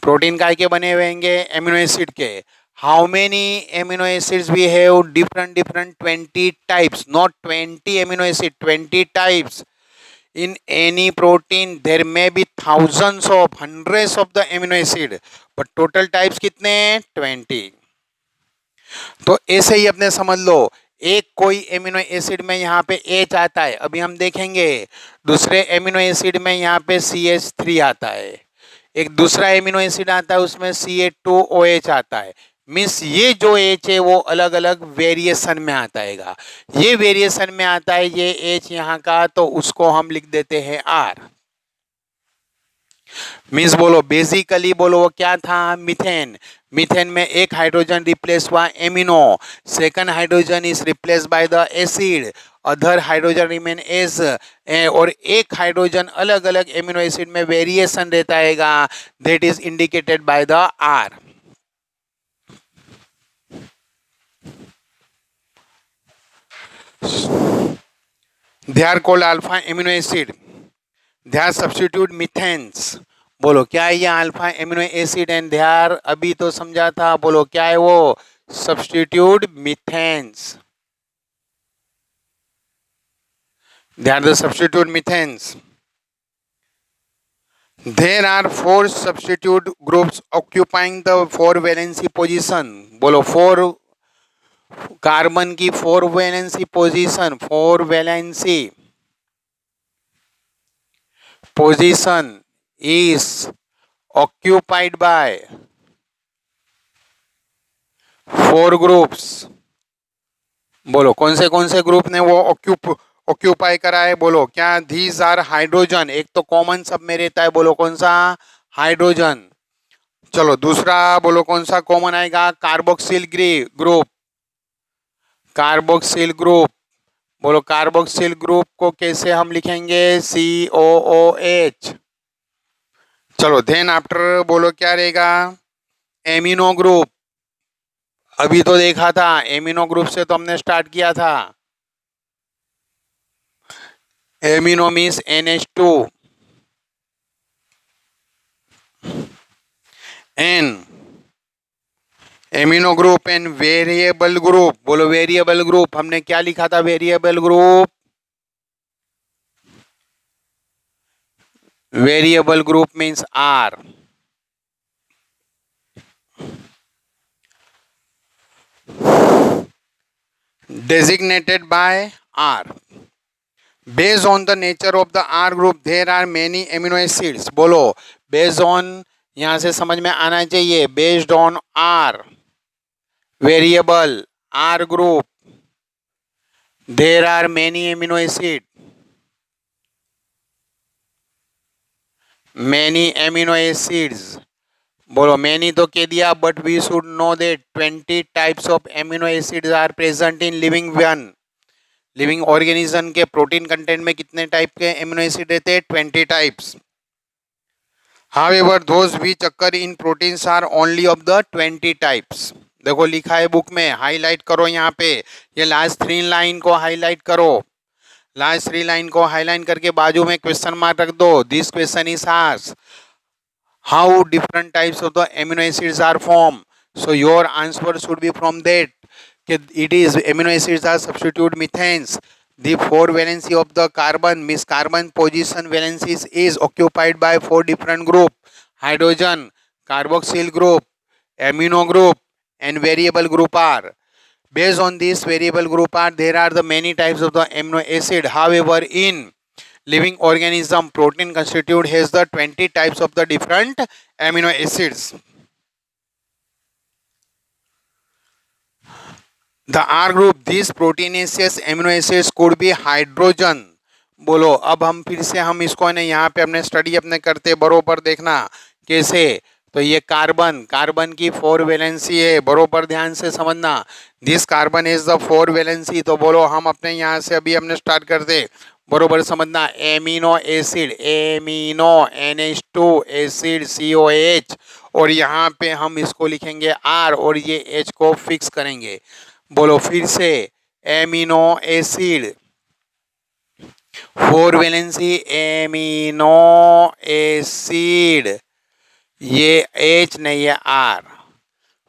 Protein काय के बने हुए होंगे, एमिनो एसिड के। How many amino acids we have, different different 20 types, not 20 amino acid, 20 types. in any protein there may be thousands of hundreds of the amino acid, but total types कितने, 20। तो ऐसे ही अपने समझ लो, एक कोई amino acid में यहाँ पे H आता है, अभी हम देखेंगे। दूसरे एमिनो एसिड में यहाँ पे CH3 आता है, एक दूसरा एमिनो एसिड आता है उसमें CH2OH आता है। मीन्स ये जो H है वो अलग अलग वेरिएशन में आता है, ये वेरिएशन में आता है ये H यहाँ का, तो उसको हम लिख देते हैं R। मीन्स बोलो बेसिकली बोलो वो क्या था, मीथेन। मीथेन में एक हाइड्रोजन रिप्लेस हुआ amino, second hydrogen is replace by the acid, other hydrogen remain as, और एक हाइड्रोजन अलग अलग एमिनो एसिड में वेरिएशन रहता है, that is indicated by the R. They are called alpha amino acid, they are substitute methanes. बोलो क्या है ये alpha amino acid and they are, अभी तो समझा था, बोलो क्या है वो, substitute methanes. They are the substitute methanes. There are 4 substitute groups occupying the 4 valency position। बोलो 4 कार्बन की 4 valency position, 4 valency position is occupied by 4 groups. बोलो कौन से ग्रुप ने वो ऑक्यूपाई करा है, बोलो क्या, these आर हाइड्रोजन, एक तो कॉमन सब में रहता है, बोलो कौन सा, हाइड्रोजन। चलो दूसरा बोलो कौन सा कॉमन आएगा, कार्बोक्सिल ग्रुप, कार्बोक्सिल ग्रुप। बोलो कार्बोक्सिल ग्रुप को कैसे हम लिखेंगे, COOH। चलो देन आफ्टर बोलो क्या रहेगा, एमिनो ग्रुप। अभी तो देखा था एमिनो ग्रुप से तो हमने स्टार्ट किया था, amino means NH2 an amino group and variable group. बोलो वेरिएबल ग्रुप, हमने क्या लिखा था, variable group, variable group means R। designated by R। Based on the nature of the R group, there are many amino acids। बोलो based on, यहां से समझ में आना चाहिए, based on R variable R group, there are many amino acid, many amino acids। बोलो many तो कह दिया, but we should know that 20 types of amino acids are present in living one. Living organism के protein content में कितने type के amino acid रहते हैं, 20 types. However those which occur in proteins are only of the 20 types. देखो लिखा है book में, हाईलाइट करो यहाँ पे, ये लास्ट 3 लाइन को हाईलाइट करो, लास्ट 3 लाइन को हाईलाइट करके बाजू में क्वेश्चन मार्क रख दो। This question is asked how different types of the amino acids are formed, so your answer should be from that, it is amino acids are substitute methanes, the 4 valency of the carbon, means carbon position valencies is occupied by 4 different group, hydrogen, carboxyl group, amino group and variable group are. Based on this variable group are, there are the many types of the amino acid, however in living organism protein constitute has the 20 types of the different amino acids। The R group this proteinaceous amino acids could be hydrogen. बोलो अब हम फिर से हम इसको ना यहाँ पे अपने स्टडी अपने करते बरोबर देखना कैसे। तो ये कार्बन, कार्बन की 4 वैलेंसी है, बरोबर ध्यान से समझना। This carbon is the 4 valency. तो बोलो हम अपने यहाँ से अभी हमने स्टार्ट करते, बरोबर समझना। Amino acid, amino NH2 acid COH, और यहाँ पे हम इसको लिखेंगे R और ये H को फिक्स करेंगे। बोलो फिर से, amino acid 4 valency amino acid, ये H नहीं है R।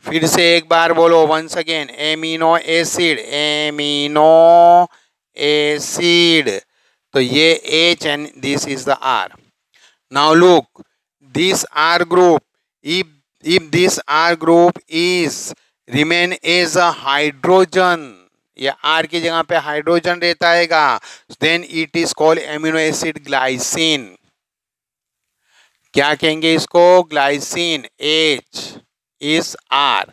फिर से एक बार बोलो, once again, amino acid, amino acid, तो ये H and this is the R। Now look, this R group, if this R group is remain as a hydrogen, ये R की जगह पे हाइड्रोजन रहता हैगा, then it is called amino acid glycine। क्या कहेंगे इसको? Glycine. H is R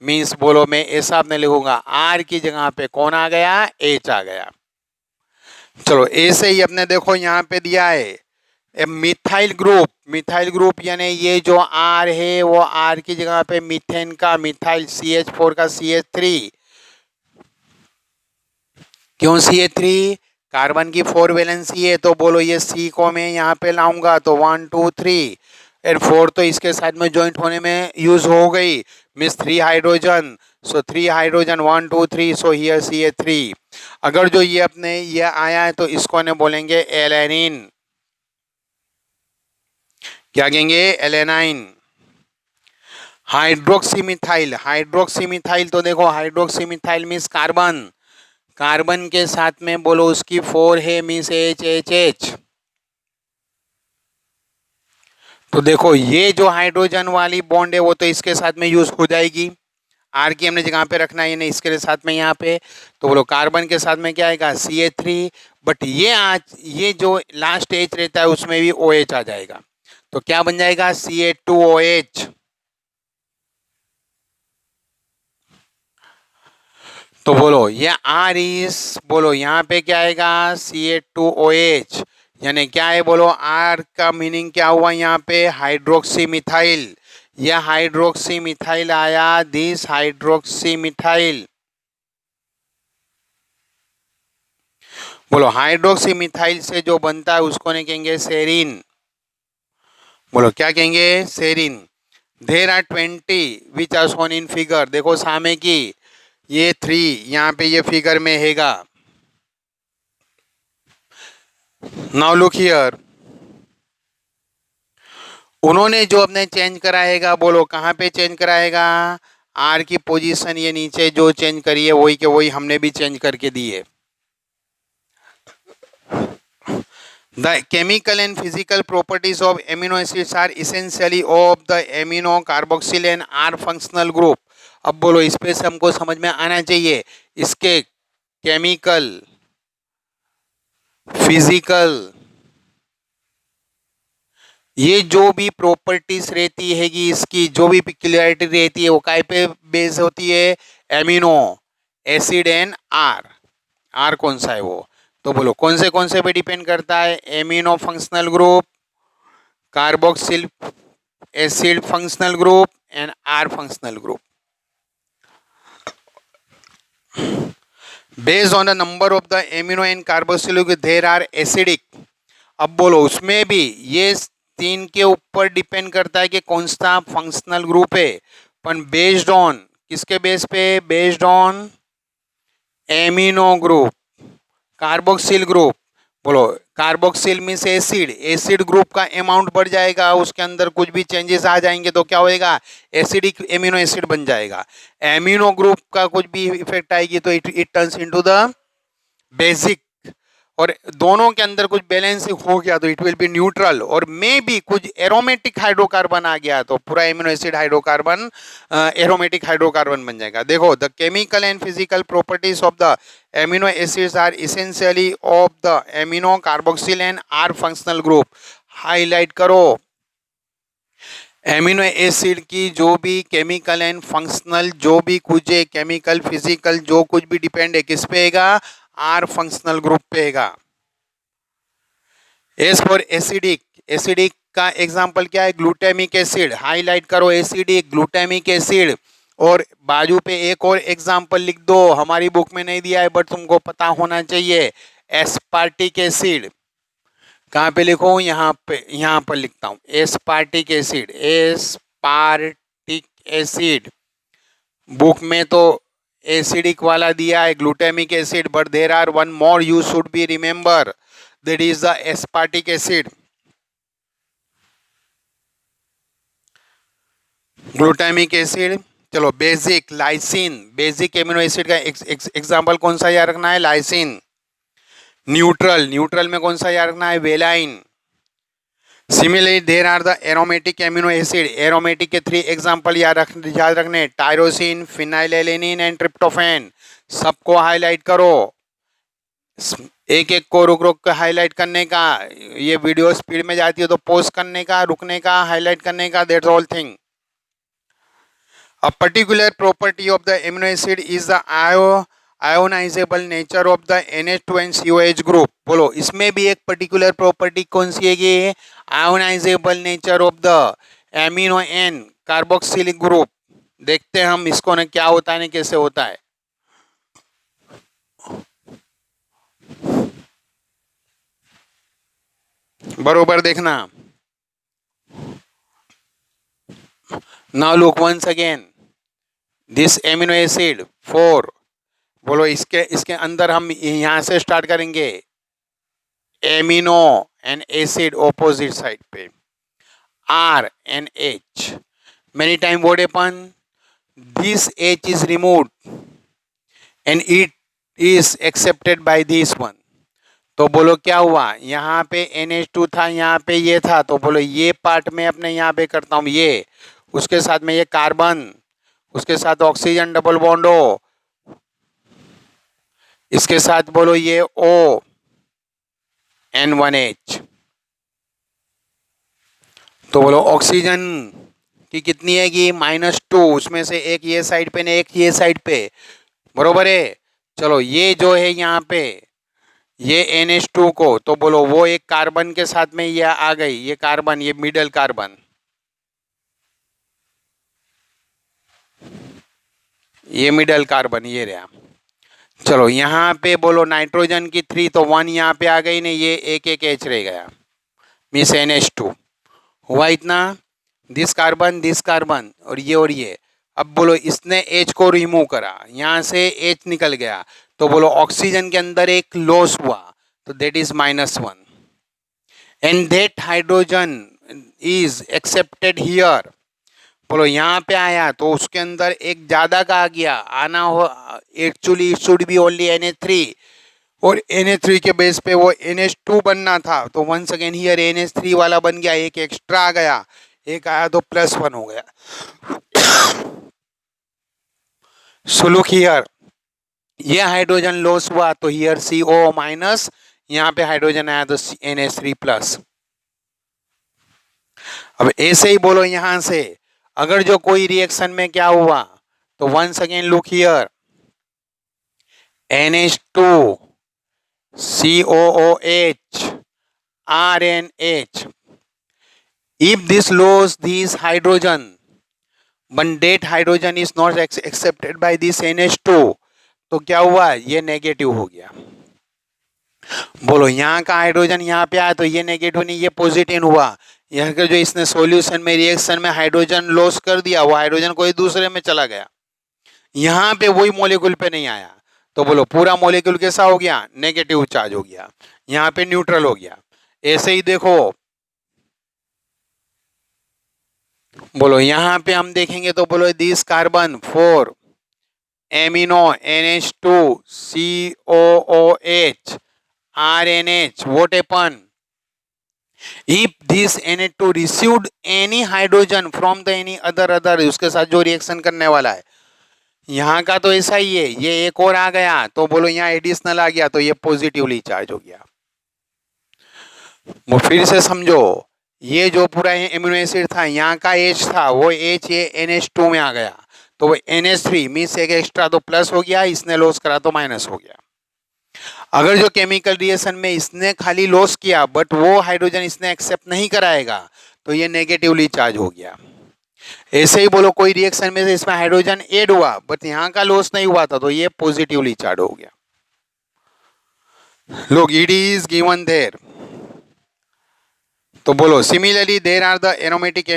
means, बोलो मैं ऐसा आपने लिखूंगा, R की जगह पे कौन आ गया? H आ गया। चलो ऐसे ही अपने देखो यहाँ पे दिया है मिथाइल ग्रुप। मिथाइल ग्रुप यानी ये जो R है वो R की जगह पे मीथेन का मिथाइल CH4 का CH3। क्यों CH3? कार्बन की 4 वैलेंसी है, तो बोलो ये C को मैं यहाँ पे लाऊंगा तो 1 2 3 एंड 4 तो इसके साथ में ज्वाइंट होने में यूज हो गई, means 3 hydrogen. So 3 hydrogen 1 2 3, so here CH3। अगर जो ये अपने ये आया है तो इसको ने बोलेंगे एलेनिन। क्या कहेंगे? एलेनाइन। हाइड्रोक्सीमिथाइल, हाइड्रोक्सीमिथाइल तो देखो हाइड्रोक्सीमिथाइल मीन्स कार्बन, कार्बन के साथ में बोलो उसकी 4 है मीन्स HHH। तो देखो ये जो हाइड्रोजन वाली बॉन्ड है वो तो इसके साथ में यूज हो जाएगी, आर की हमने जगह पे रखना है नहीं इसके साथ में यहाँ पे। तो बोलो कार्बन के साथ में क्या आएगा? CH3। बट ये आज ये जो लास्ट H रहता है उसमें भी OH आ जाएगा, तो क्या बन जाएगा? CH2OH। तो बोलो ये R इज, बोलो यहाँ पे क्या आएगा? CH2OH, यानी क्या है? बोलो R का मीनिंग क्या हुआ यहाँ पे? Hydroxy methyl. यह हाइड्रोक्सी मिथाइल आया, दिस हाइड्रोक्सी मिथाइल। बोलो हाइड्रोक्सी मिथाइल से जो बनता है उसको नहीं कहेंगे सेरीन। बोलो क्या कहेंगे? Serine. There are 20 which are shown in figure. देखो सामे की ये 3 यहाँ पे ये फिगर में हैगा। नाउ लुक हियर, उन्होंने जो अपने चेंज कराएगा, बोलो कहाँ पे चेंज कराएगा? आर की पोजीशन ये नीचे जो चेंज करी है वही के वही हमने भी चेंज करके दी है। The chemical and physical properties of amino acids are essentially of the amino carboxyl and R functional group। अब बोलो इस पे से हमको समझ में आना चाहिए इसके केमिकल, फिजिकल, ये जो भी प्रॉपर्टीज रहती हैगी, इसकी जो भी पिक्युलरिटी रहती है वो काय पे बेस होती है? Amino acid and R. R कौन सा है वो? तो बोलो कौन से पे डिपेंड करता है? Amino functional group, carboxyl acid functional group and R functional group. Based on the number of the amino and carboxyl there are acidic. अब बोलो उसमें भी ये 3 के ऊपर डिपेंड करता है कि कौन सा फंक्शनल ग्रुप है, पर बेस्ड ऑन किसके बेस पे? Based on amino group, carboxyl group. बोलो carboxyl means acid, acid group का अमाउंट बढ़ जाएगा, उसके अंदर कुछ भी चेंजेस आ जाएंगे तो क्या होएगा? एसिडिक एमिनो एसिड बन जाएगा। एमिनो ग्रुप का कुछ भी इफेक्ट आएगी तो it turns into the basic, और दोनों के अंदर कुछ बैलेंस हो गया तो इट विल बी न्यूट्रल, और मे भी कुछ एरोमेटिक हाइड्रोकार्बन आ गया तो पूरा amino acid hydrocarbon aromatic hydrocarbon बन जाएगा। देखो the chemical and physical properties of the amino acids are essentially of the amino carboxyl and R functional group. Highlight करो, एमिनो एसिड की जो भी केमिकल एंड फंक्शनल जो भी कुछ है, केमिकल फिजिकल जो कुछ भी डिपेंड है किस पे हैगा, आर फंक्शनल ग्रुप पे हैगा। एस फॉर एसिडिक, एसिडिक का एग्जांपल क्या है, ग्लूटामिक एसिड, हाईलाइट करो एसिडिक ग्लूटामिक एसिड। और बाजू पे एक और एग्जांपल लिख दो, हमारी बुक में नहीं दिया है बट तुमको पता होना चाहिए, एस्पार्टिक एसिड। कहाँ पे लिखो, यहाँ पे, यहाँ पर लिखता हूँ aspartic acid, aspartic acid. Book में तो एसिडिक वाला दिया है glutamic acid, but there are one more you should be remember, that is the aspartic acid. Glutamic acid. चलो basic, lysine, basic amino acid का एग्जांपल कौन सा याद रखना है, लाइसिन। न्यूट्रल, न्यूट्रल में कौन सा याद रखना है, valine. Similarly there are the aromatic amino acid, aromatic के 3 एग्जांपल याद रखने, टायरोसिन, फिनाइलएलेनिन एंड ट्रिप्टोफैन। सबको हाईलाइट करो, एक एक को रुक रुक कर हाईलाइट करने का, ये वीडियो स्पीड में जाती है तो पॉज करने का, रुकने का, हाईलाइट करने का, that's all thing. A particular property of the amino acid is the ionizable nature of the NH2 and COH group। बोलो इसमें भी एक पर्टिकुलर प्रॉपर्टी कौन सी है, ये ionisable nature of the amino an carboxylic group. देखते हैं हम इसको ना क्या होता है ना कैसे होता है, बरोबर देखना। Now look once again, this amino acid 4, बोलो इसके इसके अंदर हम यहां से स्टार्ट करेंगे, amino and acid opposite side पे, R and H। Many time what happen? This H is removed and it is accepted by this one। तो बोलो क्या हुआ, यहाँ पे NH2 था, यहाँ पे ये था, तो बोलो ये पार्ट में अपने यहाँ पे करता हूँ ये, उसके साथ में ये कार्बन, उसके साथ ऑक्सीजन डबल बॉन्ड हो, इसके साथ बोलो ये O N1H। तो बोलो ऑक्सीजन की कितनी है कि -2, उसमें से एक ये साइड पे ने एक ये साइड पे, बरोबर है। चलो ये जो है यहाँ पे ये NH2 को, तो बोलो वो एक कार्बन के साथ में ये आ गई, ये कार्बन, ये मिडल कार्बन, ये मिडल कार्बन ये रहा। चलो यहाँ पे बोलो नाइट्रोजन की 3, तो 1 यहाँ पे आ गई, ने ये एक एक H रह गया, मीन्स NH2 हुआ इतना, दिस कार्बन और ये। अब बोलो इसने H को रिमूव करा, यहाँ से H निकल गया, तो बोलो ऑक्सीजन के अंदर एक लॉस हुआ, तो that is -1 and that hydrogen is accepted here. बोलो यहाँ पे आया तो उसके अंदर एक ज्यादा का आ गया, आना हो actually it should be only NH3, और NH3 के बेस पे वो NH2 बनना था, तो वंस अगेन हियर NH3 वाला बन गया, एक एक्स्ट्रा आ गया, एक आया तो +1 हो गया। सो लुक हियर, ये हाइड्रोजन लॉस हुआ तो हियर CO-, यहाँ पे हाइड्रोजन आया तो NH3+। अब ऐसे ही बोलो यहां से, अगर जो कोई रिएक्शन में क्या हुआ, तो once again look here, NH2 COOH RNH, if this loss this hydrogen but that hydrogen is not accepted by this NH2, तो क्या हुआ, ये नेगेटिव हो गया। बोलो यहाँ का हाइड्रोजन यहाँ पे आया तो ये नेगेटिव नहीं, ये पॉजिटिव हुआ। यहाँ का जो इसने सॉल्यूशन में रिएक्शन में हाइड्रोजन लॉस कर दिया, वो हाइड्रोजन कोई दूसरे में चला गया, यहाँ पे वही मॉलिक्यूल पे नहीं आया, तो बोलो पूरा मॉलिक्यूल कैसा हो गया, नेगेटिव चार्ज हो गया, यहाँ पे न्यूट्रल हो गया। ऐसे ही देखो, बोलो यहाँ पे हम देखेंगे तो बोलो this carbon 4 amino NH2 COOH RNH, what happened? If this NH2 received any hydrogen from the any other उसके साथ जो रिएक्शन करने वाला है, यहाँ का तो ऐसा ही है, ये एक और आ गया तो बोलो यहाँ एडिशनल आ गया, तो ये पॉजिटिवली चार्ज हो गया। वो फिर से समझो, ये जो पूरा एमिनो एसिड था यहाँ का H था वो H ये NH2 में आ गया, तो वो NH3 मीन्स एक एक्स्ट्रा तो प्लस हो गया, इसने लॉस करा तो माइनस हो गया। अगर जो केमिकल रिएक्शन में इसने खाली लॉस किया बट वो हाइड्रोजन इसने एक्सेप्ट नहीं कराएगा तो ये नेगेटिवली चार्ज हो गया। ऐसे ही बोलो कोई रिएक्शन में से इसमें हाइड्रोजन ऐड हुआ बट यहाँ का लॉस नहीं हुआ था तो ये पॉजिटिवली चार्ज हो गया। लोग ईडी इज गिवन देयर, तो बोलो similarly there are the aromatic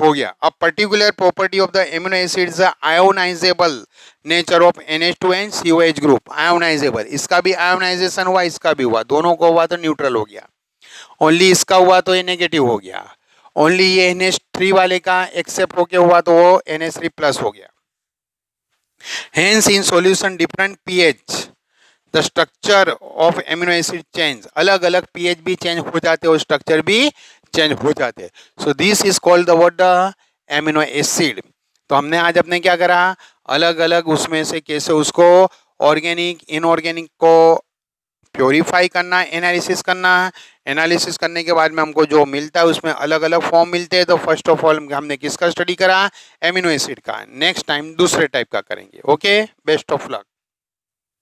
हो गया। अब particular property of the amino acids ionisable nature of NH2 and COH group. Ionisable, इसका भी आयोनाइजेशन हुआ इसका भी हुआ, दोनों को हुआ तो न्यूट्रल हो गया। ओनली इसका हुआ तो ये नेगेटिव हो गया, ओनली ये NH3 वाले का एक्सेप्ट होके हुआ तो वो NH3 प्लस हो गया। Hence in solution different pH the structure of amino acid change, अलग अलग pH भी चेंज हो जाते और स्ट्रक्चर भी चेंज हो जाते। So this is called the what the amino acid. तो हमने आज अपने क्या करा, अलग अलग उसमें से कैसे उसको ऑर्गेनिक इनऑर्गेनिक को प्योरीफाई करना, एनालिसिस करना। एनालिसिस करने के बाद में हमको जो मिलता है उसमें अलग अलग फॉर्म मिलते हैं। तो फर्स्ट ऑफ ऑल हमने किसका स्टडी करा, एमिनो एसिड का। नेक्स्ट टाइम दूसरे टाइप का करेंगे। Okay, best of luck.